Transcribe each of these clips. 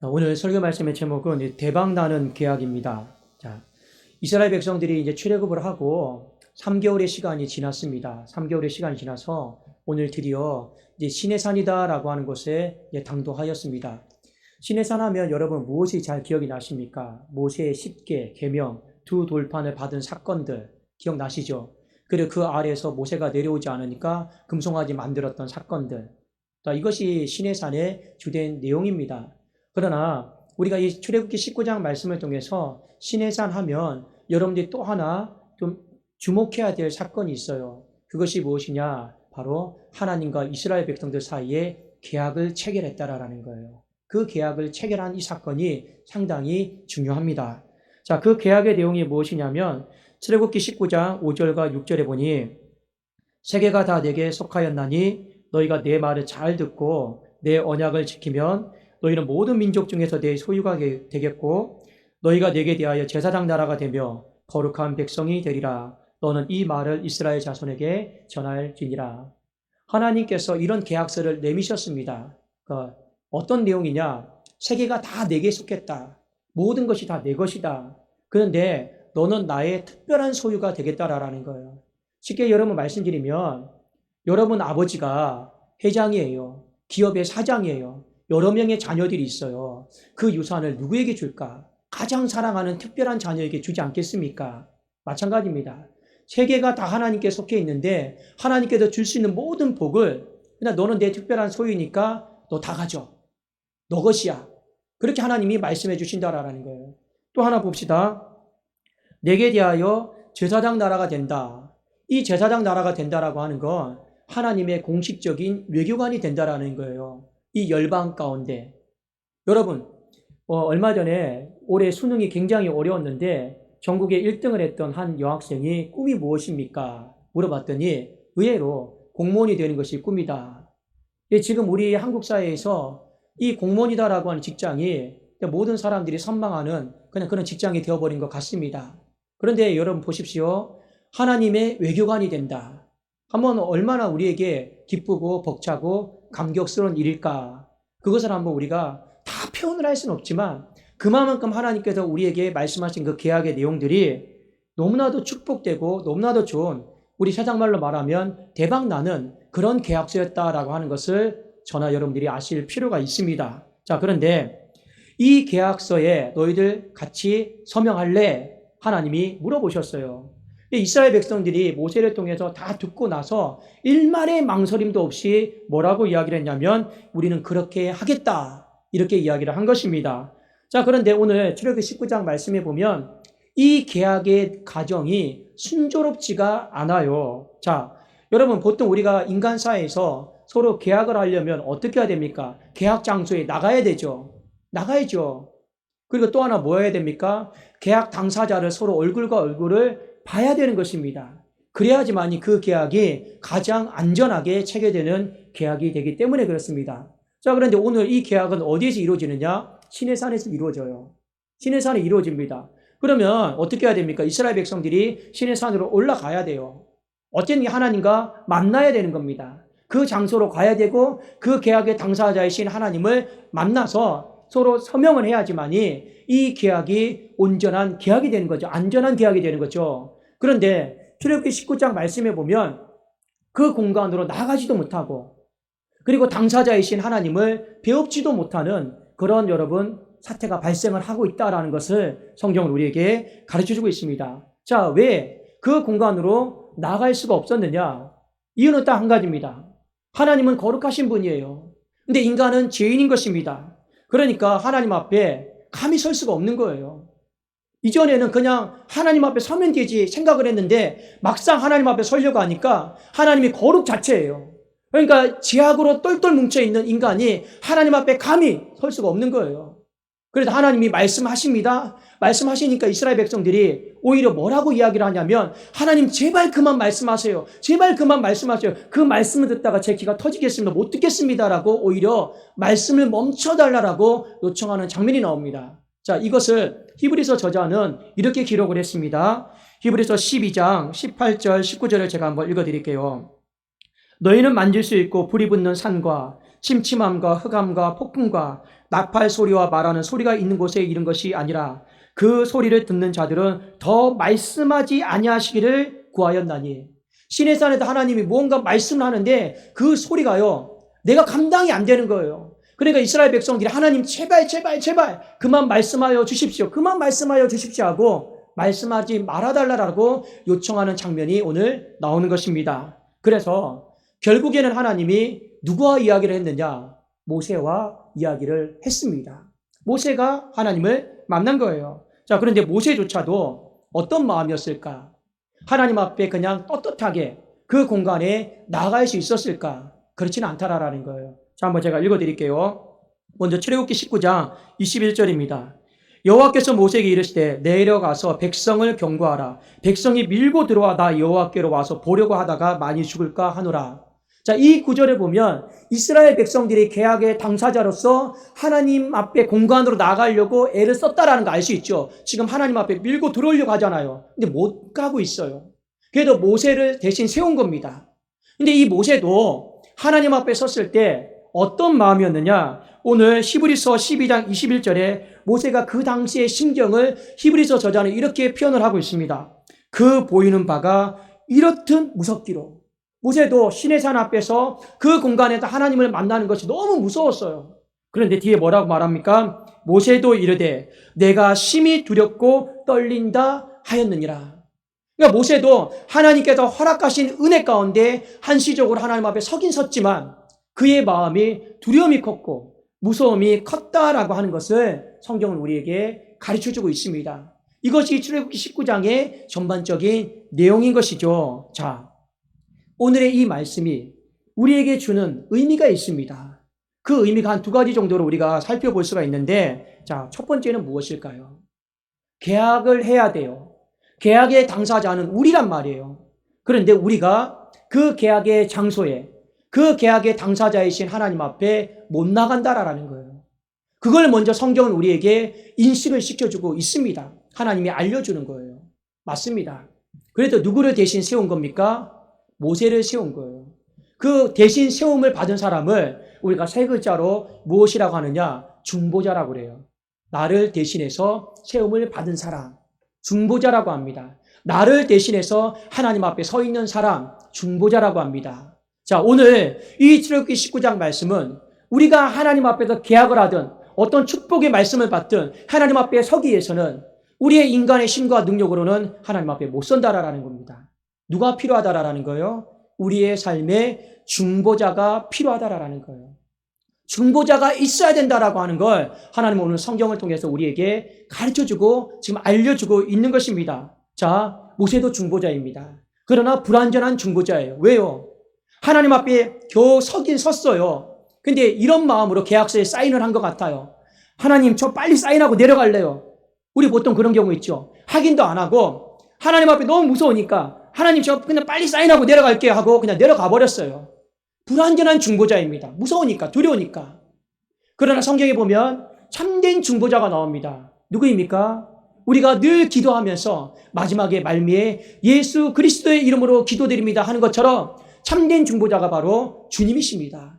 오늘 설교 말씀의 제목은 대박나는 계약입니다. 자, 이스라엘 백성들이 이제 출애굽을 하고 3개월의 시간이 지났습니다. 3개월의 시간이 지나서 오늘 드디어 이제 시내산이다라고 하는 곳에 당도하였습니다. 시내산 하면 여러분 무엇이 잘 기억이 나십니까? 모세의 10개 계명, 두 돌판을 받은 사건들 기억나시죠? 그리고 그 아래에서 모세가 내려오지 않으니까 금송아지 만들었던 사건들. 이것이 시내산의 주된 내용입니다. 그러나 우리가 이 출애굽기 19장 말씀을 통해서 시내산 하면 여러분들이 또 하나 좀 주목해야 될 사건이 있어요. 그것이 무엇이냐? 바로 하나님과 이스라엘 백성들 사이에 계약을 체결했다라는 거예요. 그 계약을 체결한 이 사건이 상당히 중요합니다. 자, 그 계약의 내용이 무엇이냐면 출애굽기 19장 5절과 6절에 보니 세계가 다 내게 속하였나니 너희가 내 말을 잘 듣고 내 언약을 지키면 너희는 모든 민족 중에서 내 소유가 되겠고 너희가 내게 대하여 제사장 나라가 되며 거룩한 백성이 되리라. 너는 이 말을 이스라엘 자손에게 전할지니라. 하나님께서 이런 계약서를 내미셨습니다. 어떤 내용이냐? 세계가 다 내게 속했다. 모든 것이 다 내 것이다. 그런데 너는 나의 특별한 소유가 되겠다라는 거예요. 쉽게 여러분 말씀드리면 여러분 아버지가 회장이에요. 기업의 사장이에요. 여러 명의 자녀들이 있어요. 그 유산을 누구에게 줄까? 가장 사랑하는 특별한 자녀에게 주지 않겠습니까? 마찬가지입니다. 세계가 다 하나님께 속해 있는데 하나님께서 줄 수 있는 모든 복을 그냥 너는 내 특별한 소유니까 너 다 가져. 너 것이야. 그렇게 하나님이 말씀해 주신다라는 거예요. 또 하나 봅시다. 내게 대하여 제사장 나라가 된다. 이 제사장 나라가 된다라고 하는 건 하나님의 공식적인 외교관이 된다라는 거예요. 이 열방 가운데. 여러분, 얼마 전에 올해 수능이 굉장히 어려웠는데 전국에 1등을 했던 한 여학생이 꿈이 무엇입니까? 물어봤더니 의외로 공무원이 되는 것이 꿈이다. 지금 우리 한국 사회에서 이 공무원이다라고 하는 직장이 모든 사람들이 선망하는 그냥 그런 직장이 되어버린 것 같습니다. 그런데 여러분 보십시오. 하나님의 외교관이 된다. 한번 얼마나 우리에게 기쁘고 벅차고 감격스러운 일일까? 그것을 한번 우리가 다 표현을 할 수는 없지만 그만큼 하나님께서 우리에게 말씀하신 그 계약의 내용들이 너무나도 축복되고 너무나도 좋은 우리 세상말로 말하면 대박나는 그런 계약서였다라고 하는 것을 저나 여러분들이 아실 필요가 있습니다. 자, 그런데 이 계약서에 너희들 같이 서명할래? 하나님이 물어보셨어요. 이스라엘 백성들이 모세를 통해서 다 듣고 나서 일말의 망설임도 없이 뭐라고 이야기를 했냐면 우리는 그렇게 하겠다. 이렇게 이야기를 한 것입니다. 자, 그런데 오늘 출애굽기 19장 말씀에 보면 이 계약의 과정이 순조롭지가 않아요. 자, 여러분 보통 우리가 인간 사회에서 서로 계약을 하려면 어떻게 해야 됩니까? 계약 장소에 나가야 되죠. 나가야죠. 그리고 또 하나 뭐 해야 됩니까? 계약 당사자를 서로 얼굴과 얼굴을 봐야 되는 것입니다. 그래야지만이 그 계약이 가장 안전하게 체결되는 계약이 되기 때문에 그렇습니다. 자, 그런데 오늘 이 계약은 어디에서 이루어지느냐? 시내산에서 이루어져요. 시내산에 이루어집니다. 그러면 어떻게 해야 됩니까? 이스라엘 백성들이 시내산으로 올라가야 돼요. 어쨌든 하나님과 만나야 되는 겁니다. 그 장소로 가야 되고 그 계약의 당사자이신 하나님을 만나서 서로 서명을 해야지만이 이 계약이 온전한 계약이 되는 거죠. 안전한 계약이 되는 거죠. 그런데 출애굽기 19장 말씀에 보면 그 공간으로 나가지도 못하고 그리고 당사자이신 하나님을 배웁지도 못하는 그런 여러분 사태가 발생을 하고 있다라는 것을 성경은 우리에게 가르쳐주고 있습니다. 자, 왜 그 공간으로 나갈 수가 없었느냐? 이유는 딱 한 가지입니다. 하나님은 거룩하신 분이에요. 근데 인간은 죄인인 것입니다. 그러니까 하나님 앞에 감히 설 수가 없는 거예요. 이전에는 그냥 하나님 앞에 서면 되지 생각을 했는데 막상 하나님 앞에 서려고 하니까 하나님이 거룩 자체예요. 그러니까 죄악으로 똘똘 뭉쳐있는 인간이 하나님 앞에 감히 설 수가 없는 거예요. 그래서 하나님이 말씀하십니다. 말씀하시니까 이스라엘 백성들이 오히려 뭐라고 이야기를 하냐면 하나님 제발 그만 말씀하세요. 제발 그만 말씀하세요. 그 말씀을 듣다가 제 귀가 터지겠습니다. 못 듣겠습니다라고 오히려 말씀을 멈춰달라고 요청하는 장면이 나옵니다. 자, 이것을 히브리서 저자는 이렇게 기록을 했습니다. 히브리서 12장 18절 19절을 제가 한번 읽어드릴게요. 너희는 만질 수 있고 불이 붙는 산과 침침함과 흑암과 폭풍과 나팔 소리와 말하는 소리가 있는 곳에 이른 것이 아니라 그 소리를 듣는 자들은 더 말씀하지 아니하시기를 구하였나니. 시내산에도 하나님이 무언가 말씀을 하는데 그 소리가요, 내가 감당이 안 되는 거예요. 그러니까 이스라엘 백성들이 하나님 제발 그만 말씀하여 주십시오. 그만 말씀하여 주십시오 하고 말씀하지 말아달라고 요청하는 장면이 오늘 나오는 것입니다. 그래서 결국에는 하나님이 누구와 이야기를 했느냐? 모세와 이야기를 했습니다. 모세가 하나님을 만난 거예요. 자, 그런데 모세조차도 어떤 마음이었을까? 하나님 앞에 그냥 떳떳하게 그 공간에 나갈 수 있었을까? 그렇지는 않다라는 거예요. 자, 한번 제가 읽어드릴게요. 먼저 출애굽기 19장 21절입니다. 여호와께서 모세에게 이르시되 내려가서 백성을 경고하라. 백성이 밀고 들어와 나 여호와께로 와서 보려고 하다가 많이 죽을까 하노라. 자, 이 구절을 보면 이스라엘 백성들이 계약의 당사자로서 하나님 앞에 공간으로 나가려고 애를 썼다라는 거 알 수 있죠. 지금 하나님 앞에 밀고 들어오려고 하잖아요. 근데 못 가고 있어요. 그래도 모세를 대신 세운 겁니다. 근데 이 모세도 하나님 앞에 섰을 때 어떤 마음이었느냐? 오늘 히브리서 12장 21절에 모세가 그 당시의 심경을 히브리서 저자는 이렇게 표현을 하고 있습니다. 그 보이는 바가 이렇듯 무섭기로. 모세도 시내산 앞에서 그 공간에서 하나님을 만나는 것이 너무 무서웠어요. 그런데 뒤에 뭐라고 말합니까? 모세도 이르되 내가 심히 두렵고 떨린다 하였느니라. 그러니까 모세도 하나님께서 허락하신 은혜 가운데 한시적으로 하나님 앞에 서긴 섰지만 그의 마음이 두려움이 컸고 무서움이 컸다라고 하는 것을 성경은 우리에게 가르쳐주고 있습니다. 이것이 출애굽기 19장의 전반적인 내용인 것이죠. 자, 오늘의 이 말씀이 우리에게 주는 의미가 있습니다. 그 의미가 한 두 가지 정도로 우리가 살펴볼 수가 있는데, 자, 첫 번째는 무엇일까요? 계약을 해야 돼요. 계약의 당사자는 우리란 말이에요. 그런데 우리가 그 계약의 장소에 그 계약의 당사자이신 하나님 앞에 못 나간다라는 거예요. 그걸 먼저 성경은 우리에게 인식을 시켜주고 있습니다. 하나님이 알려주는 거예요. 맞습니다. 그래도 누구를 대신 세운 겁니까? 모세를 세운 거예요. 그 대신 세움을 받은 사람을 우리가 세 글자로 무엇이라고 하느냐? 중보자라고 그래요. 나를 대신해서 세움을 받은 사람, 중보자라고 합니다. 나를 대신해서 하나님 앞에 서 있는 사람, 중보자라고 합니다. 자, 오늘 이 출애굽기 19장 말씀은 우리가 하나님 앞에서 계약을 하든 어떤 축복의 말씀을 받든 하나님 앞에 서기 위해서는 우리의 인간의 힘과 능력으로는 하나님 앞에 못 선다라는 겁니다. 누가 필요하다라는 거예요? 우리의 삶에 중보자가 필요하다라는 거예요. 중보자가 있어야 된다라고 하는 걸 하나님은 오늘 성경을 통해서 우리에게 가르쳐주고 지금 알려주고 있는 것입니다. 자, 모세도 중보자입니다. 그러나 불완전한 중보자예요. 왜요? 하나님 앞에 겨우 서긴 섰어요. 근데 이런 마음으로 계약서에 사인을 한 것 같아요. 하나님, 저 빨리 사인하고 내려갈래요. 우리 보통 그런 경우 있죠. 확인도 안 하고 하나님 앞에 너무 무서우니까 하나님, 저 그냥 빨리 사인하고 내려갈게요 하고 그냥 내려가 버렸어요. 불완전한 중보자입니다. 무서우니까, 두려우니까. 그러나 성경에 보면 참된 중보자가 나옵니다. 누구입니까? 우리가 늘 기도하면서 마지막에 말미에 예수 그리스도의 이름으로 기도드립니다 하는 것처럼 참된 중보자가 바로 주님이십니다.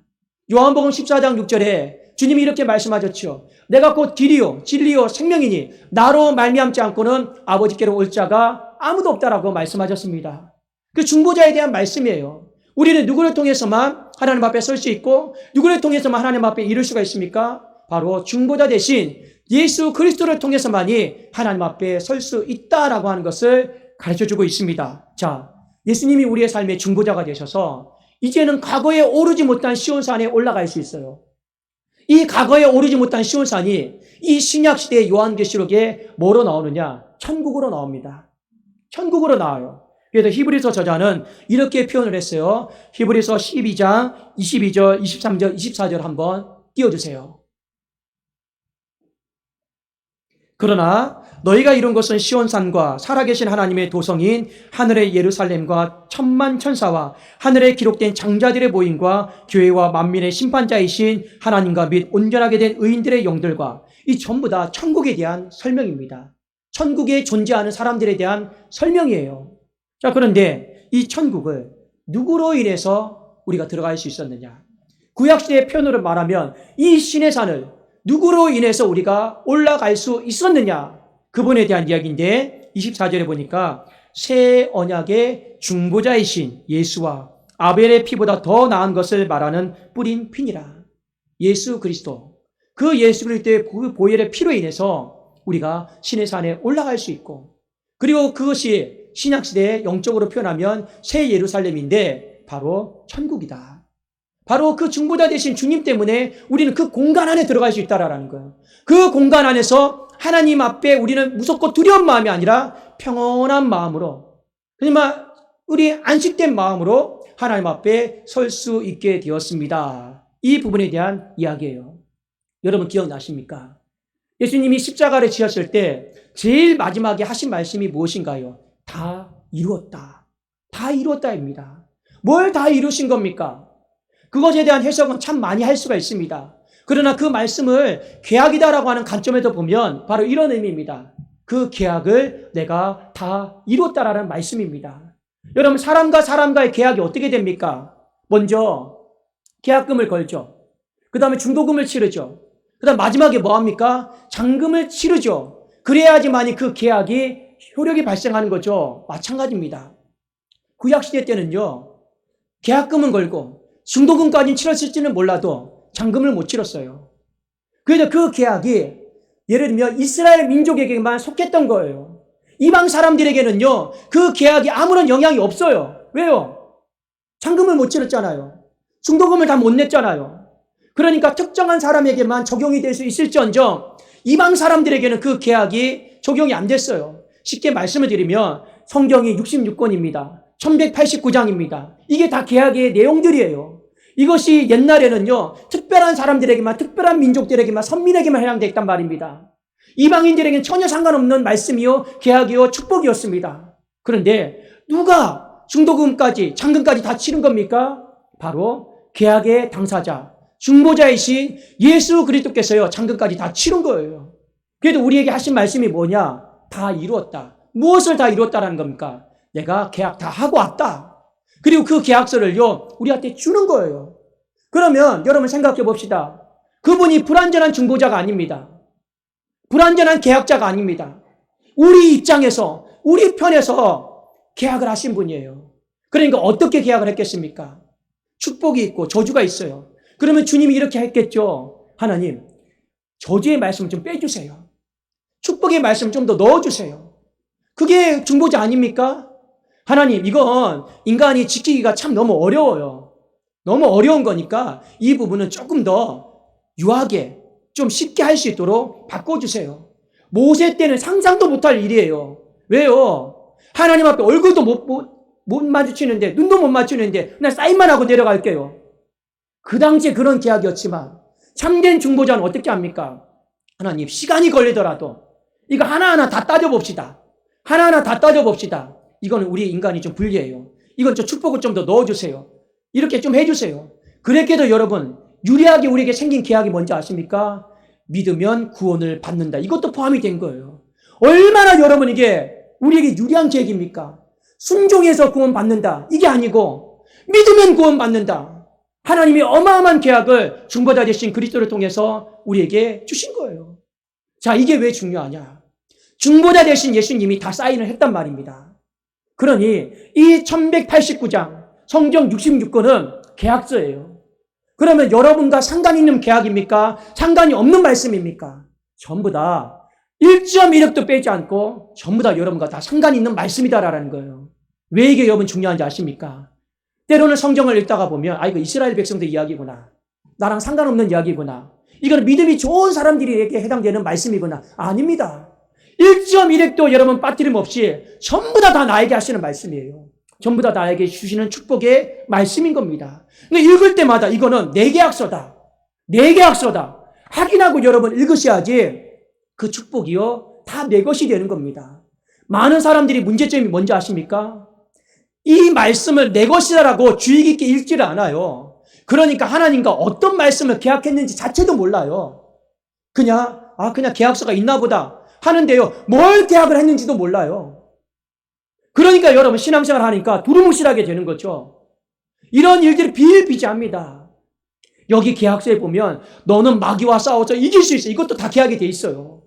요한복음 14장 6절에 주님이 이렇게 말씀하셨죠. 내가 곧 길이요 진리요 생명이니 나로 말미암지 않고는 아버지께로 올 자가 아무도 없다라고 말씀하셨습니다. 그 중보자에 대한 말씀이에요. 우리는 누구를 통해서만 하나님 앞에 설 수 있고 누구를 통해서만 하나님 앞에 이룰 수가 있습니까? 바로 중보자 대신 예수 그리스도를 통해서만이 하나님 앞에 설 수 있다라고 하는 것을 가르쳐주고 있습니다. 자, 예수님이 우리의 삶의 중보자가 되셔서 이제는 과거에 오르지 못한 시온산에 올라갈 수 있어요. 이 과거에 오르지 못한 시온산이 이 신약시대의 요한계시록에 뭐로 나오느냐? 천국으로 나옵니다. 천국으로 나와요. 그래서 히브리서 저자는 이렇게 표현을 했어요. 히브리서 12장 22절, 23절, 24절 한번 띄워주세요. 그러나 너희가 이룬 것은 시온산과 살아계신 하나님의 도성인 하늘의 예루살렘과 천만 천사와 하늘에 기록된 장자들의 모임과 교회와 만민의 심판자이신 하나님과 및 온전하게 된 의인들의 영들과 이 전부 다 천국에 대한 설명입니다. 천국에 존재하는 사람들에 대한 설명이에요. 자, 그런데 이 천국을 누구로 인해서 우리가 들어갈 수 있었느냐? 구약시대의 표현으로 말하면 이 시내산을 누구로 인해서 우리가 올라갈 수 있었느냐? 그분에 대한 이야기인데 24절에 보니까 새 언약의 중보자이신 예수와 아벨의 피보다 더 나은 것을 말하는 뿌린 피니라. 예수 그리스도. 그 예수 그리스도의 그 보혈의 피로 인해서 우리가 시내산에 올라갈 수 있고, 그리고 그것이 신약시대에 영적으로 표현하면 새 예루살렘인데 바로 천국이다. 바로 그 중보자 되신 주님 때문에 우리는 그 공간 안에 들어갈 수 있다라는 거예요. 그 공간 안에서 하나님 앞에 우리는 무섭고 두려운 마음이 아니라 평온한 마음으로, 그러니까 우리 안식된 마음으로 하나님 앞에 설 수 있게 되었습니다. 이 부분에 대한 이야기예요. 여러분 기억나십니까? 예수님이 십자가를 지었을 때 제일 마지막에 하신 말씀이 무엇인가요? 다 이루었다. 다 이루었다입니다. 뭘 다 이루신 겁니까? 그것에 대한 해석은 참 많이 할 수가 있습니다. 그러나 그 말씀을 계약이다라고 하는 관점에서 보면 바로 이런 의미입니다. 그 계약을 내가 다 이뤘다라는 말씀입니다. 여러분, 사람과 사람과의 계약이 어떻게 됩니까? 먼저 계약금을 걸죠. 그 다음에 중도금을 치르죠. 그 다음 마지막에 뭐 합니까? 잔금을 치르죠. 그래야지만이 그 계약이 효력이 발생하는 거죠. 마찬가지입니다. 구약시대 때는요, 계약금은 걸고 중도금까지 치렀을지는 몰라도 잔금을 못 치렀어요. 그래서 그 계약이 예를 들면 이스라엘 민족에게만 속했던 거예요. 이방 사람들에게는요, 그 계약이 아무런 영향이 없어요. 왜요? 잔금을 못 치렀잖아요. 중도금을 다 못 냈잖아요. 그러니까 특정한 사람에게만 적용이 될 수 있을지언정 이방 사람들에게는 그 계약이 적용이 안 됐어요. 쉽게 말씀을 드리면 성경이 66권입니다. 1189장입니다. 이게 다 계약의 내용들이에요. 이것이 옛날에는요, 특별한 사람들에게만, 특별한 민족들에게만, 선민에게만 해당됐단 말입니다. 이방인들에게는 전혀 상관없는 말씀이요, 계약이요, 축복이었습니다. 그런데 누가 중도금까지, 잔금까지 다 치른 겁니까? 바로 계약의 당사자, 중보자이신 예수 그리스도께서요, 잔금까지 다 치른 거예요. 그래도 우리에게 하신 말씀이 뭐냐? 다 이루었다. 무엇을 다 이루었다라는 겁니까? 내가 계약 다 하고 왔다. 그리고 그 계약서를요, 우리한테 주는 거예요. 그러면 여러분 생각해 봅시다. 그분이 불완전한 중보자가 아닙니다. 불완전한 계약자가 아닙니다. 우리 입장에서, 우리 편에서 계약을 하신 분이에요. 그러니까 어떻게 계약을 했겠습니까? 축복이 있고 저주가 있어요. 그러면 주님이 이렇게 했겠죠. 하나님, 저주의 말씀을 좀 빼주세요. 축복의 말씀을 좀 더 넣어주세요. 그게 중보자 아닙니까? 하나님, 이건 인간이 지키기가 참 너무 어려워요. 너무 어려운 거니까 이 부분은 조금 더 유하게, 좀 쉽게 할 수 있도록 바꿔주세요. 모세 때는 상상도 못할 일이에요. 왜요? 하나님 앞에 얼굴도 못 마주치는데, 눈도 못 맞추는데 그냥 사인만 하고 내려갈게요. 그 당시에 그런 계약이었지만 참된 중보자는 어떻게 합니까? 하나님, 시간이 걸리더라도 이거 하나하나 다 따져봅시다. 하나하나 다 따져봅시다. 이거는 우리 인간이 좀 불리해요. 이건 좀 축복을 좀 더 넣어주세요. 이렇게 좀 해주세요. 그랬게도 여러분, 유리하게 우리에게 생긴 계약이 뭔지 아십니까? 믿으면 구원을 받는다. 이것도 포함이 된 거예요. 얼마나 여러분 이게 우리에게 유리한 계획입니까? 순종해서 구원 받는다. 이게 아니고 믿으면 구원 받는다. 하나님이 어마어마한 계약을 중보자 되신 그리스도를 통해서 우리에게 주신 거예요. 자, 이게 왜 중요하냐? 중보자 되신 예수님이 다 사인을 했단 말입니다. 그러니 이 1189장 성경 66권은 계약서예요. 그러면 여러분과 상관 있는 계약입니까? 상관이 없는 말씀입니까? 전부 다 1.1획도 빼지 않고 전부 다 여러분과 다 상관 있는 말씀이다라는 거예요. 왜 이게 여러분 중요한지 아십니까? 때로는 성경을 읽다가 보면 이거 이스라엘 백성들 이야기구나. 나랑 상관없는 이야기구나. 이건 믿음이 좋은 사람들에게 해당되는 말씀이구나. 아닙니다. 1.1획도 여러분 빠뜨림 없이 전부 다 나에게 하시는 말씀이에요. 전부 다 나에게 주시는 축복의 말씀인 겁니다. 근데 읽을 때마다 이거는 내 계약서다. 내 계약서다. 확인하고 여러분 읽으셔야지 그 축복이요, 다 내 것이 되는 겁니다. 많은 사람들이 문제점이 뭔지 아십니까? 이 말씀을 내 것이다라고 주의 깊게 읽지를 않아요. 그러니까 하나님과 어떤 말씀을 계약했는지 자체도 몰라요. 그냥 계약서가 있나 보다 하는데요, 뭘 계약을 했는지도 몰라요. 그러니까 여러분 신앙생활 하니까 두루뭉실하게 되는 거죠. 이런 일들이 비일비재합니다. 여기 계약서에 보면 너는 마귀와 싸워서 이길 수 있어. 이것도 다 계약이 돼 있어요.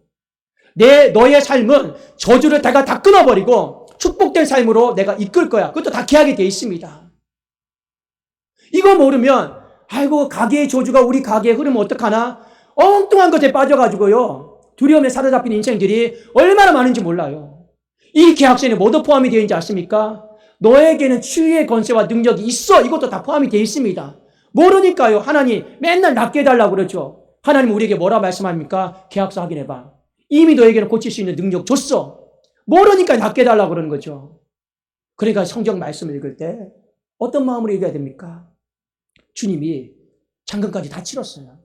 너의 삶은 저주를 내가 다 끊어버리고 축복된 삶으로 내가 이끌 거야. 그것도 다 계약이 돼 있습니다. 이거 모르면 아이고 가게의 저주가 우리 가게에 흐르면 어떡하나? 엉뚱한 것에 빠져가지고요. 두려움에 사로잡힌 인생들이 얼마나 많은지 몰라요. 이 계약서에 뭐도 포함이 되어 있는지 아십니까? 너에게는 치유의 권세와 능력이 있어. 이것도 다 포함이 되어 있습니다. 모르니까요. 하나님 맨날 낫게 해달라고 그러죠. 하나님 우리에게 뭐라 말씀합니까? 계약서 확인해봐. 이미 너에게는 고칠 수 있는 능력 줬어. 모르니까 낫게 해달라고 그러는 거죠. 그러니까 성경 말씀을 읽을 때 어떤 마음으로 읽어야 됩니까? 주님이 잔금까지 다 치렀어요.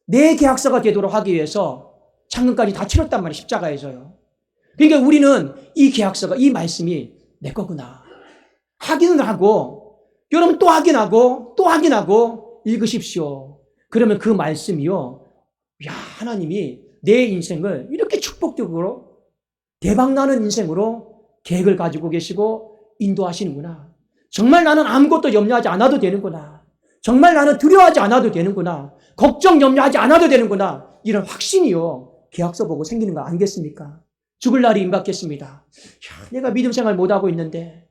내 계약서가 되도록 하기 위해서 잔금까지 다 치렀단 말이에요. 십자가에서요. 그러니까 우리는 이 계약서가, 이 말씀이 내 거구나. 확인을 하고, 여러분 또 확인하고, 또 확인하고 읽으십시오. 그러면 그 말씀이요. 야, 하나님이 내 인생을 이렇게 축복적으로 대박나는 인생으로 계획을 가지고 계시고 인도하시는구나. 정말 나는 아무것도 염려하지 않아도 되는구나. 정말 나는 두려워하지 않아도 되는구나. 걱정 염려하지 않아도 되는구나. 이런 확신이요. 계약서 보고 생기는 거 아니겠습니까? 죽을 날이 임박했습니다. 야, 내가 믿음 생활 못하고 있는데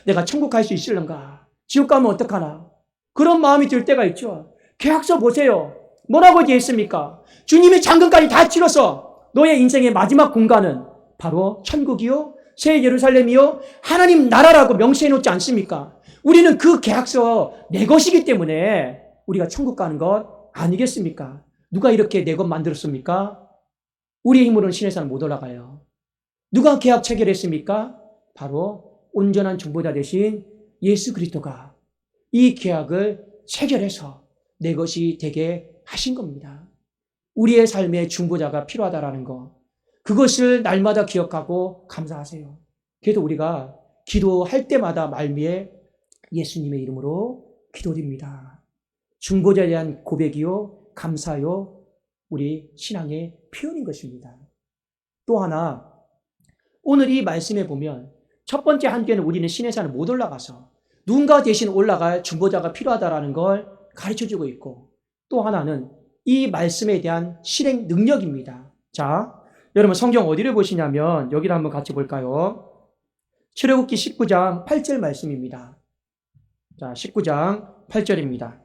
내가 천국 갈 수 있을런가? 지옥 가면 어떡하나? 그런 마음이 들 때가 있죠. 계약서 보세요. 뭐라고 되어 있습니까? 주님이 잔금까지 다 치러서 너의 인생의 마지막 공간은 바로 천국이요, 새 예루살렘이요, 하나님 나라라고 명시해 놓지 않습니까? 우리는 그 계약서 내 것이기 때문에 우리가 천국 가는 것 아니겠습니까? 누가 이렇게 내 것 만들었습니까? 우리의 힘으로는 신의 산 못 올라가요. 누가 계약 체결했습니까? 바로 온전한 중보자 되신 예수 그리스도가 이 계약을 체결해서 내 것이 되게 하신 겁니다. 우리의 삶에 중보자가 필요하다라는 거, 그것을 날마다 기억하고 감사하세요. 그래도 우리가 기도할 때마다 말미에 예수님의 이름으로 기도드립니다. 중보자에 대한 고백이요, 감사요, 우리 신앙의 표현인 것입니다. 또 하나, 오늘 이 말씀에 보면 첫 번째 한계는 우리는 신의 산을 못 올라가서 누군가 대신 올라갈 중보자가 필요하다라는 걸 가르쳐주고 있고, 또 하나는 이 말씀에 대한 실행 능력입니다. 자, 여러분 성경 어디를 보시냐면 여기를 한번 같이 볼까요? 출애굽기 19장 8절 말씀입니다. 자, 19장 8절입니다.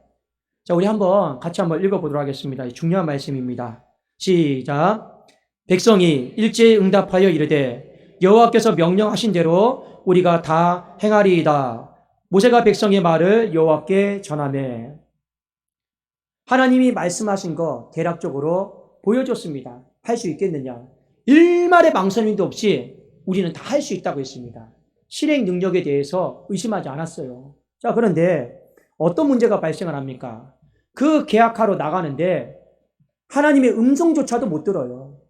자, 우리 같이 한번 읽어보도록 하겠습니다. 중요한 말씀입니다. 시작. 백성이 일제히 응답하여 이르되 여호와께서 명령하신 대로 우리가 다 행하리이다. 모세가 백성의 말을 여호와께 전하매. 하나님이 말씀하신 거 대략적으로 보여줬습니다. 할 수 있겠느냐? 일말의 망설임도 없이 우리는 다 할 수 있다고 했습니다. 실행 능력에 대해서 의심하지 않았어요. 자, 그런데 어떤 문제가 발생을 합니까? 그 계약하러 나가는데 하나님의 음성조차도 못 들어요.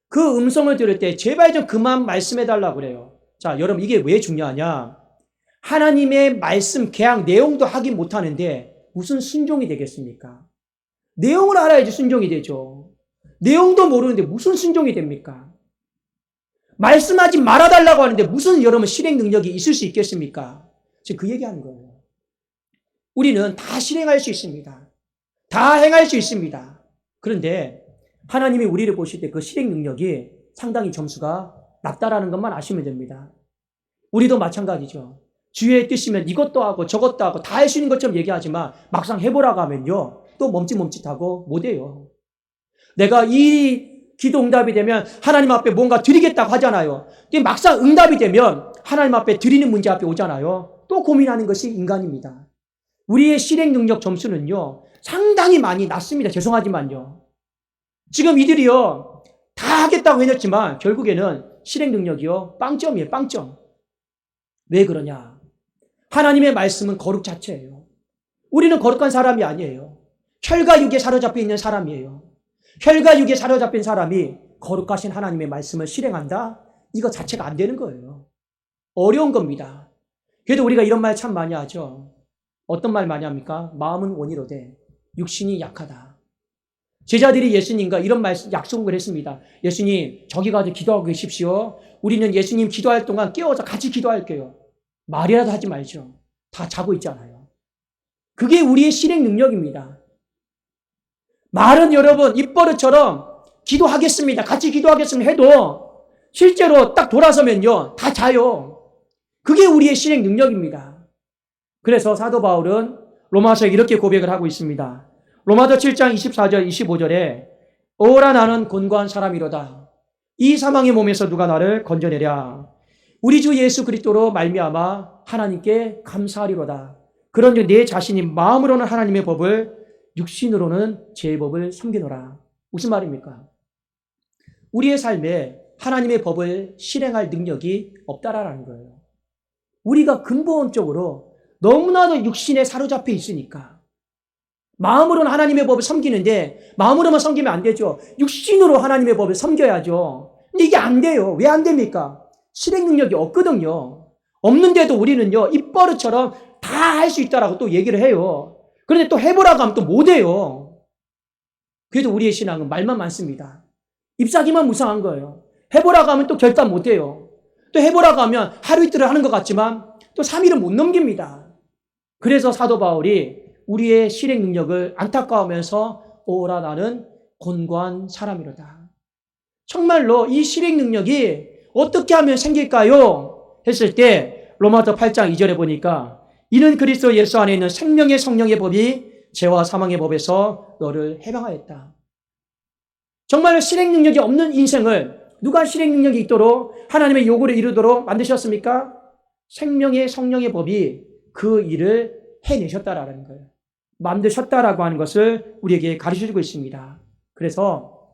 그 음성을 들을 때 제발 좀 그만 말씀해달라고 그래요. 자, 여러분 이게 왜 중요하냐? 하나님의 말씀, 계약 내용도 확인 못하는데 무슨 순종이 되겠습니까? 내용을 알아야지 순종이 되죠. 내용도 모르는데 무슨 순종이 됩니까? 말씀하지 말아달라고 하는데 무슨 여러분 실행 능력이 있을 수 있겠습니까? 지금 그 얘기하는 거예요. 우리는 다 실행할 수 있습니다. 다 행할 수 있습니다. 그런데 하나님이 우리를 보실 때 그 실행 능력이 상당히 점수가 낮다라는 것만 아시면 됩니다. 우리도 마찬가지죠. 주의 뜻이면 이것도 하고 저것도 하고 다 할 수 있는 것처럼 얘기하지만 막상 해보라고 하면요. 또 멈칫멈칫하고 못해요. 내가 이 기도 응답이 되면 하나님 앞에 뭔가 드리겠다고 하잖아요. 근데 막상 응답이 되면 하나님 앞에 드리는 문제 앞에 오잖아요. 또 고민하는 것이 인간입니다. 우리의 실행 능력 점수는요. 상당히 많이 낮습니다. 죄송하지만요. 지금 이들이요. 다 하겠다고 해냈지만 결국에는 실행 능력이요. 빵점이에요. 빵점. 왜 그러냐? 하나님의 말씀은 거룩 자체예요. 우리는 거룩한 사람이 아니에요. 혈과 육에 사로잡혀 있는 사람이에요. 혈과 육에 사로잡힌 사람이 거룩하신 하나님의 말씀을 실행한다? 이거 자체가 안 되는 거예요. 어려운 겁니다. 그래도 우리가 이런 말 참 많이 하죠. 어떤 말 많이 합니까? 마음은 원이로되 육신이 약하다. 제자들이 예수님과 이런 약속을 했습니다. 예수님, 저기 가서 기도하고 계십시오. 우리는 예수님 기도할 동안 깨워서 같이 기도할게요. 말이라도 하지 말죠. 다 자고 있잖아요. 그게 우리의 실행 능력입니다. 말은 여러분 입버릇처럼 기도하겠습니다. 같이 기도하겠습니다 해도 실제로 딱 돌아서면요. 다 자요. 그게 우리의 실행 능력입니다. 그래서 사도 바울은 로마서에 이렇게 고백을 하고 있습니다. 로마서 7장 24절 25절에 오라 나는 곤고한 사람이로다. 이 사망의 몸에서 누가 나를 건져내랴. 우리 주 예수 그리스도로 말미암아 하나님께 감사하리로다. 그런즉 내 자신이 마음으로는 하나님의 법을 육신으로는 제 법을 섬기노라. 무슨 말입니까? 우리의 삶에 하나님의 법을 실행할 능력이 없다라는 거예요. 우리가 근본적으로 너무나도 육신에 사로잡혀 있으니까 마음으로는 하나님의 법을 섬기는데 마음으로만 섬기면 안 되죠. 육신으로 하나님의 법을 섬겨야죠. 근데 이게 안 돼요. 왜 안 됩니까? 실행 능력이 없거든요. 없는데도 우리는요, 입버릇처럼 다 할 수 있다라고 또 얘기를 해요. 그런데 또 해보라고 하면 또 못해요. 그래도 우리의 신앙은 말만 많습니다. 잎사귀만 무상한 거예요. 해보라고 하면 또 결단 못해요. 또 해보라고 하면 하루 이틀을 하는 것 같지만 또 3일은 못 넘깁니다. 그래서 사도 바울이 우리의 실행 능력을 안타까워하면서 오라 나는 곤고한 사람이로다. 정말로 이 실행 능력이 어떻게 하면 생길까요? 했을 때 로마서 8장 2절에 보니까 이는 그리스도 예수 안에 있는 생명의 성령의 법이 죄와 사망의 법에서 너를 해방하였다. 정말로 실행 능력이 없는 인생을 누가 실행 능력이 있도록 하나님의 요구를 이루도록 만드셨습니까? 생명의 성령의 법이 그 일을 해내셨다라는 거예요. 만드셨다라고 하는 것을 우리에게 가르쳐주고 있습니다. 그래서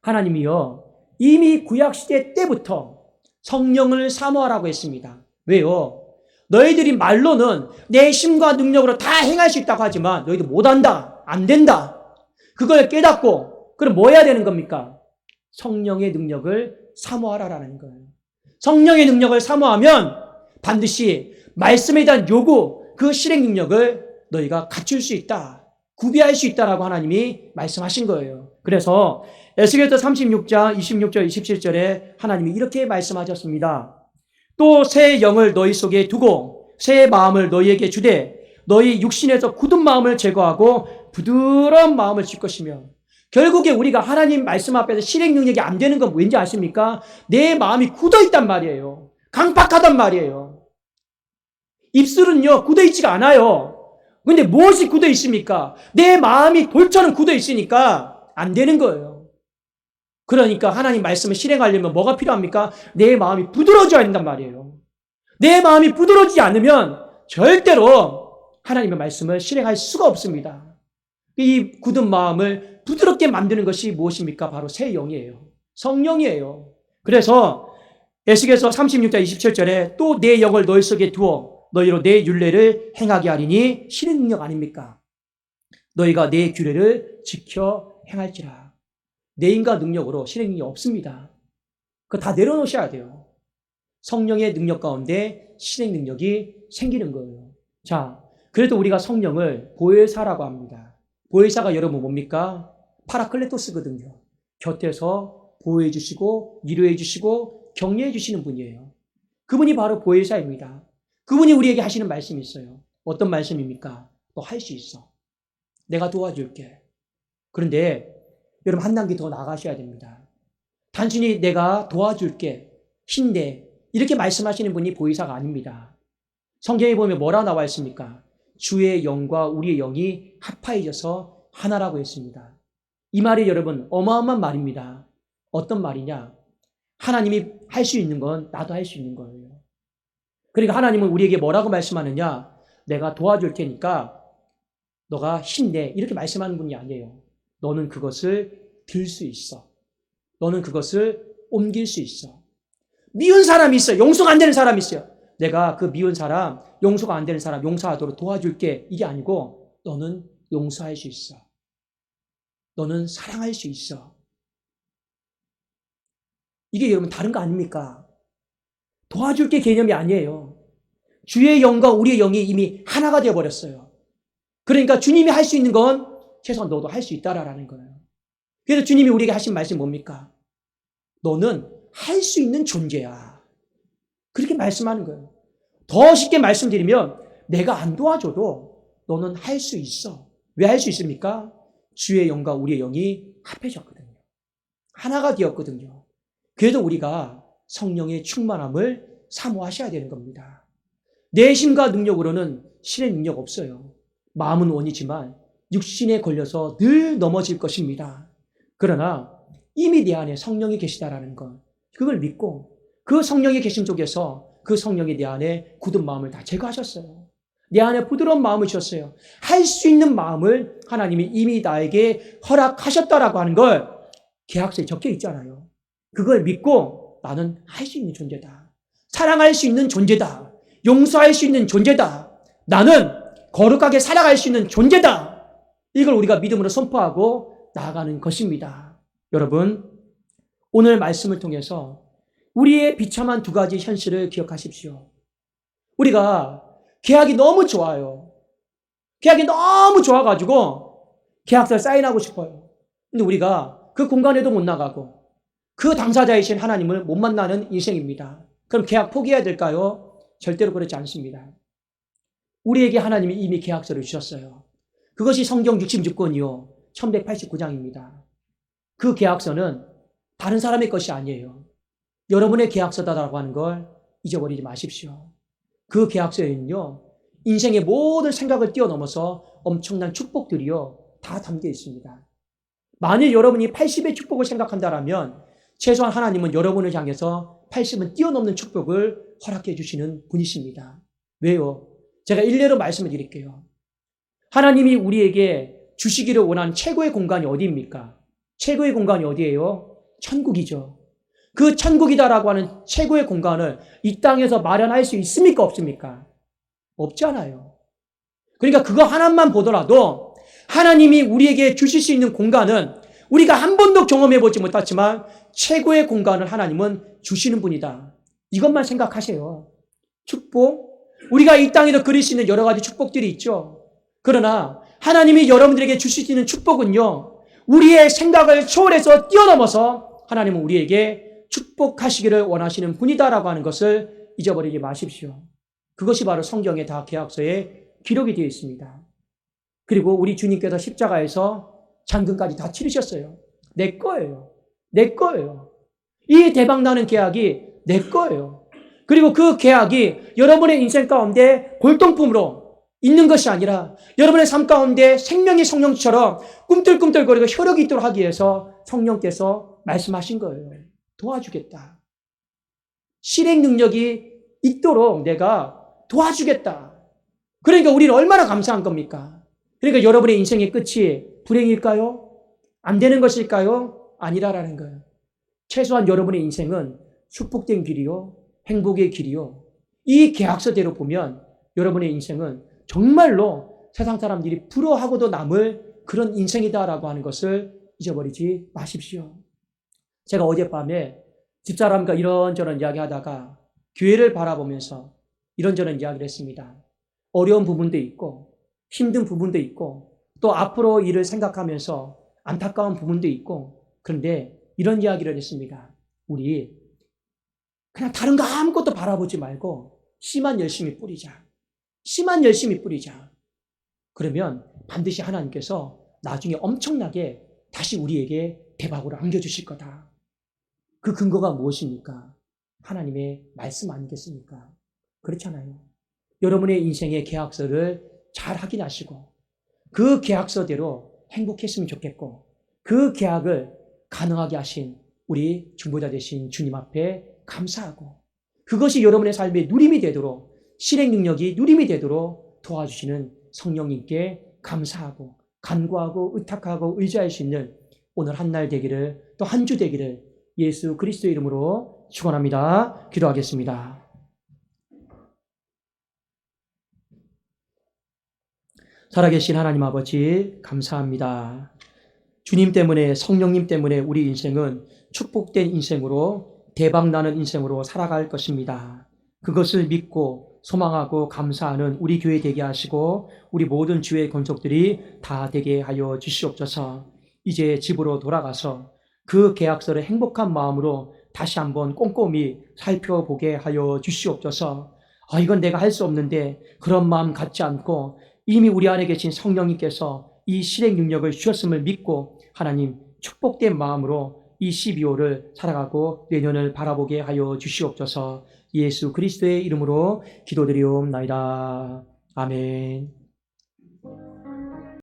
하나님이요 이미 구약시대 때부터 성령을 사모하라고 했습니다. 왜요? 너희들이 말로는 내 힘과 능력으로 다 행할 수 있다고 하지만 너희들 못한다, 안 된다. 그걸 깨닫고 그럼 뭐 해야 되는 겁니까? 성령의 능력을 사모하라라는 거예요. 성령의 능력을 사모하면 반드시 말씀에 대한 요구, 그 실행 능력을 너희가 갖출 수 있다. 구비할 수 있다라고 하나님이 말씀하신 거예요. 그래서 에스겔서 36장 26절 27절에 하나님이 이렇게 말씀하셨습니다. 또 새 영을 너희 속에 두고 새 마음을 너희에게 주되 너희 육신에서 굳은 마음을 제거하고 부드러운 마음을 줄 것이며 결국에 우리가 하나님 말씀 앞에서 실행 능력이 안 되는 건 왠지 아십니까? 내 마음이 굳어 있단 말이에요. 강팍하단 말이에요. 입술은요 굳어 있지가 않아요. 근데 무엇이 굳어 있습니까? 내 마음이 돌처럼 굳어 있으니까 안 되는 거예요. 그러니까 하나님 말씀을 실행하려면 뭐가 필요합니까? 내 마음이 부드러워져야 된단 말이에요. 내 마음이 부드러워지지 않으면 절대로 하나님의 말씀을 실행할 수가 없습니다. 이 굳은 마음을 부드럽게 만드는 것이 무엇입니까? 바로 새 영이에요. 성령이에요. 그래서 에스겔서 36장 27절에 또 내 영을 너희 속에 두어 너희로 내 율례를 행하게 하리니 실행 능력 아닙니까? 너희가 내 규례를 지켜 행할지라. 내 인과 능력으로 실행 능력이 없습니다. 그거 다 내려놓으셔야 돼요. 성령의 능력 가운데 실행 능력이 생기는 거예요. 자, 그래도 우리가 성령을 보혜사라고 합니다. 보혜사가 여러분 뭡니까? 파라클레토스거든요. 곁에서 보호해 주시고 위로해 주시고 격려해 주시는 분이에요. 그분이 바로 보혜사입니다. 그분이 우리에게 하시는 말씀이 있어요. 어떤 말씀입니까? 너 할 수 있어. 내가 도와줄게. 그런데 여러분 한 단계 더 나가셔야 됩니다. 단순히 내가 도와줄게, 힘내 이렇게 말씀하시는 분이 보혜사가 아닙니다. 성경에 보면 뭐라 나와 있습니까? 주의 영과 우리의 영이 합하여져서 하나라고 했습니다. 이 말이 여러분 어마어마한 말입니다. 어떤 말이냐? 하나님이 할 수 있는 건 나도 할 수 있는 거예요. 그러니까 하나님은 우리에게 뭐라고 말씀하느냐? 내가 도와줄 테니까 너가 힘내 이렇게 말씀하는 분이 아니에요. 너는 그것을 들 수 있어. 너는 그것을 옮길 수 있어. 미운 사람이 있어요. 용서가 안 되는 사람이 있어요. 내가 그 미운 사람, 용서가 안 되는 사람 용서하도록 도와줄게. 이게 아니고 너는 용서할 수 있어. 너는 사랑할 수 있어. 이게 여러분 다른 거 아닙니까? 도와줄게 개념이 아니에요. 주의 영과 우리의 영이 이미 하나가 되어버렸어요. 그러니까 주님이 할 수 있는 건 최소한 너도 할 수 있다라는 거예요. 그래서 주님이 우리에게 하신 말씀이 뭡니까? 너는 할 수 있는 존재야. 그렇게 말씀하는 거예요. 더 쉽게 말씀드리면 내가 안 도와줘도 너는 할 수 있어. 왜 할 수 있습니까? 주의 영과 우리의 영이 합해졌거든요. 하나가 되었거든요. 그래도 우리가 성령의 충만함을 사모하셔야 되는 겁니다. 내 힘과 능력으로는 신의 능력 없어요. 마음은 원이지만 육신에 걸려서 늘 넘어질 것입니다. 그러나 이미 내 안에 성령이 계시다라는 것, 그걸 믿고 그 성령이 계신 쪽에서 그 성령이 내 안에 굳은 마음을 다 제거하셨어요. 내 안에 부드러운 마음을 주셨어요. 할 수 있는 마음을 하나님이 이미 나에게 허락하셨다라고 하는 걸 계약서에 적혀 있잖아요. 그걸 믿고 나는 할 수 있는 존재다. 사랑할 수 있는 존재다. 용서할 수 있는 존재다. 나는 거룩하게 살아갈 수 있는 존재다. 이걸 우리가 믿음으로 선포하고 나아가는 것입니다. 여러분, 오늘 말씀을 통해서 우리의 비참한 두 가지 현실을 기억하십시오. 우리가 계약이 너무 좋아요. 계약이 너무 좋아가지고 계약서를 사인하고 싶어요. 근데 우리가 그 공간에도 못 나가고 그 당사자이신 하나님을 못 만나는 인생입니다. 그럼 계약 포기해야 될까요? 절대로 그렇지 않습니다. 우리에게 하나님이 이미 계약서를 주셨어요. 그것이 성경 66권이요 1189장입니다. 그 계약서는 다른 사람의 것이 아니에요. 여러분의 계약서다라고 하는 걸 잊어버리지 마십시오. 그 계약서에는요, 인생의 모든 생각을 뛰어넘어서 엄청난 축복들이요 다 담겨 있습니다. 만일 여러분이 80의 축복을 생각한다면 최소한 하나님은 여러분을 향해서 80은 뛰어넘는 축복을 허락해 주시는 분이십니다. 왜요? 제가 일례로 말씀을 드릴게요. 하나님이 우리에게 주시기를 원하는 최고의 공간이 어디입니까? 최고의 공간이 어디예요? 천국이죠. 그 천국이다라고 하는 최고의 공간을 이 땅에서 마련할 수 있습니까? 없습니까? 없잖아요. 그러니까 그거 하나만 보더라도 하나님이 우리에게 주실 수 있는 공간은 우리가 한 번도 경험해보지 못했지만 최고의 공간을 하나님은 주시는 분이다. 이것만 생각하세요. 축복, 우리가 이 땅에서 그릴 수 있는 여러 가지 축복들이 있죠. 그러나 하나님이 여러분들에게 주실 수 있는 축복은요, 우리의 생각을 초월해서 뛰어넘어서 하나님은 우리에게 축복하시기를 원하시는 분이다라고 하는 것을 잊어버리지 마십시오. 그것이 바로 성경의 다 계약서에 기록이 되어 있습니다. 그리고 우리 주님께서 십자가에서 잔금까지 다 치르셨어요. 내 거예요. 내 거예요. 이 대박나는 계약이 내 거예요. 그리고 그 계약이 여러분의 인생 가운데 골동품으로 있는 것이 아니라 여러분의 삶 가운데 생명의 성령처럼 꿈틀꿈틀거리고 혈육이 있도록 하기 위해서 성령께서 말씀하신 거예요. 도와주겠다. 실행 능력이 있도록 내가 도와주겠다. 그러니까 우리는 얼마나 감사한 겁니까? 그러니까 여러분의 인생의 끝이 불행일까요? 안 되는 것일까요? 아니라라는 거예요. 최소한 여러분의 인생은 축복된 길이요, 행복의 길이요. 이 계약서대로 보면 여러분의 인생은 정말로 세상 사람들이 부러워하고도 남을 그런 인생이다라고 하는 것을 잊어버리지 마십시오. 제가 어젯밤에 집사람과 이런저런 이야기하다가 교회를 바라보면서 이런저런 이야기를 했습니다. 어려운 부분도 있고 힘든 부분도 있고 또 앞으로 일을 생각하면서 안타까운 부분도 있고, 그런데 이런 이야기를 했습니다. 우리 그냥 다른 거 아무것도 바라보지 말고 씨만 열심히 뿌리자. 씨만 열심히 뿌리자. 그러면 반드시 하나님께서 나중에 엄청나게 다시 우리에게 대박으로 안겨주실 거다. 그 근거가 무엇입니까? 하나님의 말씀 아니겠습니까? 그렇잖아요. 여러분의 인생의 계약서를 잘 확인하시고 그 계약서대로 행복했으면 좋겠고 그 계약을 가능하게 하신 우리 중보자 되신 주님 앞에 감사하고 그것이 여러분의 삶의 누림이 되도록 실행 능력이 누림이 되도록 도와주시는 성령님께 감사하고 간구하고 의탁하고 의지할 수 있는 오늘 한 날 되기를 또 한 주 되기를 예수 그리스도의 이름으로 축원합니다. 기도하겠습니다. 살아계신 하나님 아버지 감사합니다. 주님 때문에 성령님 때문에 우리 인생은 축복된 인생으로 대박나는 인생으로 살아갈 것입니다. 그것을 믿고 소망하고 감사하는 우리 교회 되게 하시고 우리 모든 주의 권속들이 다 되게 하여 주시옵소서. 이제 집으로 돌아가서 그 계약서를 행복한 마음으로 다시 한번 꼼꼼히 살펴보게 하여 주시옵소서. 이건 내가 할 수 없는데 그런 마음 갖지 않고 이미 우리 안에 계신 성령님께서 이 실행 능력을 주셨음을 믿고 하나님 축복된 마음으로 이 12월을 살아가고 내년을 바라보게 하여 주시옵소서. 예수 그리스도의 이름으로 기도드리옵나이다. 아멘.